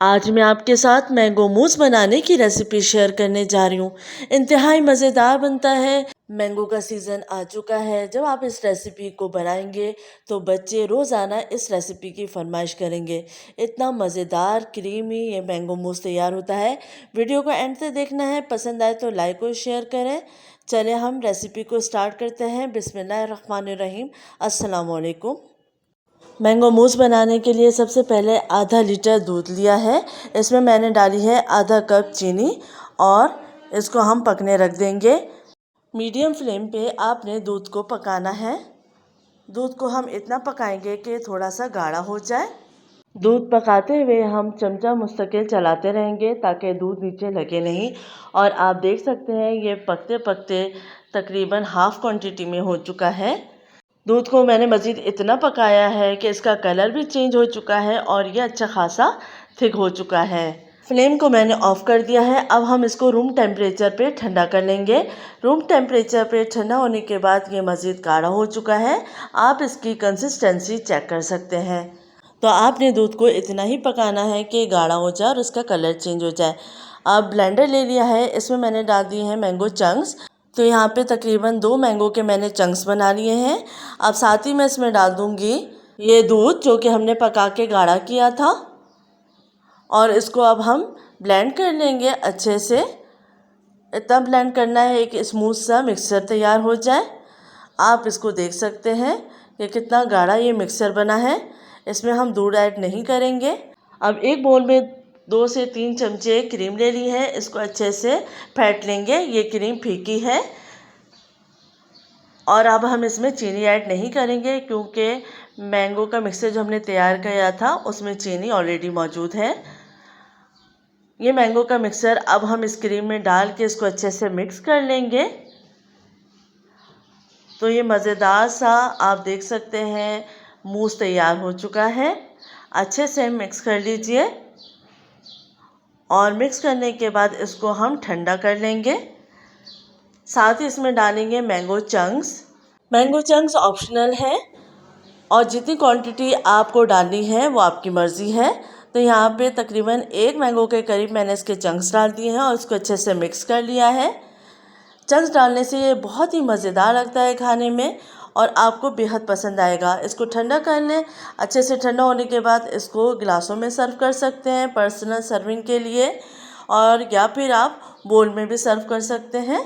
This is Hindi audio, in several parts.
आज मैं आपके साथ मैंगो मूस बनाने की रेसिपी शेयर करने जा रही हूँ। इंतहाई मज़ेदार बनता है। मैंगो का सीज़न आ चुका है। जब आप इस रेसिपी को बनाएंगे तो बच्चे रोज़ाना इस रेसिपी की फरमाइश करेंगे। इतना मज़ेदार क्रीमी ये मैंगो मूस तैयार होता है। वीडियो को एंड तक देखना है। पसंद आए तो लाइक और शेयर करें। चले हम रेसिपी को स्टार्ट करते हैं। बिस्मिल्लाहिर्रहमानिर्रहीम। अस्सलाम वालेकुम। मैंगो मूस बनाने के लिए सबसे पहले आधा लीटर दूध लिया है। इसमें मैंने डाली है आधा कप चीनी और इसको हम पकने रख देंगे। मीडियम फ्लेम पे आपने दूध को पकाना है। दूध को हम इतना पकाएंगे कि थोड़ा सा गाढ़ा हो जाए। दूध पकाते हुए हम चमचा मुस्तकिल चलाते रहेंगे ताकि दूध नीचे लगे नहीं। और आप देख सकते हैं ये पकते पकते तकरीबन हाफ़ क्वांटिटी में हो चुका है। दूध को मैंने मज़ीद इतना पकाया है कि इसका कलर भी चेंज हो चुका है और ये अच्छा खासा थिक हो चुका है। फ्लेम को मैंने ऑफ़ कर दिया है। अब हम इसको रूम टेम्परेचर पे ठंडा कर लेंगे। रूम टेम्परेचर पे ठंडा होने के बाद ये मज़ीद गाढ़ा हो चुका है। आप इसकी कंसिस्टेंसी चेक कर सकते हैं। तो आपने दूध को इतना ही पकाना है कि गाढ़ा हो जाए और इसका कलर चेंज हो जाए। अब ब्लेंडर ले लिया है। इसमें मैंने डाल दिए हैं मैंगो चंक्स। तो यहाँ पे तकरीबन 2 मैंगो के मैंने चंक्स बना लिए हैं। अब साथ ही मैं इसमें डाल दूँगी ये दूध जो कि हमने पका के गाढ़ा किया था और इसको अब हम ब्लेंड कर लेंगे अच्छे से। इतना ब्लेंड करना है एक स्मूथ सा मिक्सचर तैयार हो जाए। आप इसको देख सकते हैं कि कितना गाढ़ा ये मिक्सचर बना है। इसमें हम दूध ऐड नहीं करेंगे। अब एक बोल में 2 से 3 चमचे क्रीम ले ली है। इसको अच्छे से फेंट लेंगे। ये क्रीम फीकी है और अब हम इसमें चीनी ऐड नहीं करेंगे क्योंकि मैंगो का मिक्सचर जो हमने तैयार किया था उसमें चीनी ऑलरेडी मौजूद है। ये मैंगो का मिक्सचर अब हम इस क्रीम में डाल के इसको अच्छे से मिक्स कर लेंगे। तो ये मज़ेदार सा आप देख सकते हैं मूस तैयार हो चुका है। अच्छे से मिक्स कर लीजिए और मिक्स करने के बाद इसको हम ठंडा कर लेंगे। साथ ही इसमें डालेंगे mango chunks. Mango chunks optional है और जितनी क्वांटिटी आपको डालनी है वो आपकी मर्ज़ी है। तो यहाँ पे तकरीबन 1 मैंगो के करीब मैंने इसके चंक्स डाल दिए हैं और इसको अच्छे से मिक्स कर लिया है। चंक्स डालने से ये बहुत ही मज़ेदार लगता है खाने में और आपको बेहद पसंद आएगा। इसको ठंडा कर लें। अच्छे से ठंडा होने के बाद इसको गिलासों में सर्व कर सकते हैं पर्सनल सर्विंग के लिए और या फिर आप बोल में भी सर्व कर सकते हैं।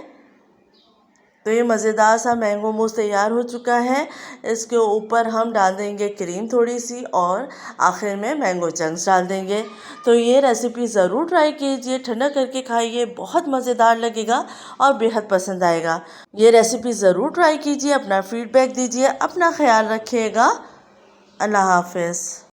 तो ये मज़ेदार सा मैंगो मूस तैयार हो चुका है। इसके ऊपर हम डाल देंगे क्रीम थोड़ी सी और आखिर में मैंगो चंक्स डाल देंगे। तो ये रेसिपी ज़रूर ट्राई कीजिए। ठंडा करके खाइए, बहुत मज़ेदार लगेगा और बेहद पसंद आएगा। ये रेसिपी ज़रूर ट्राई कीजिए। अपना फीडबैक दीजिए। अपना ख्याल रखिएगा। अल्लाह हाफ़िज़।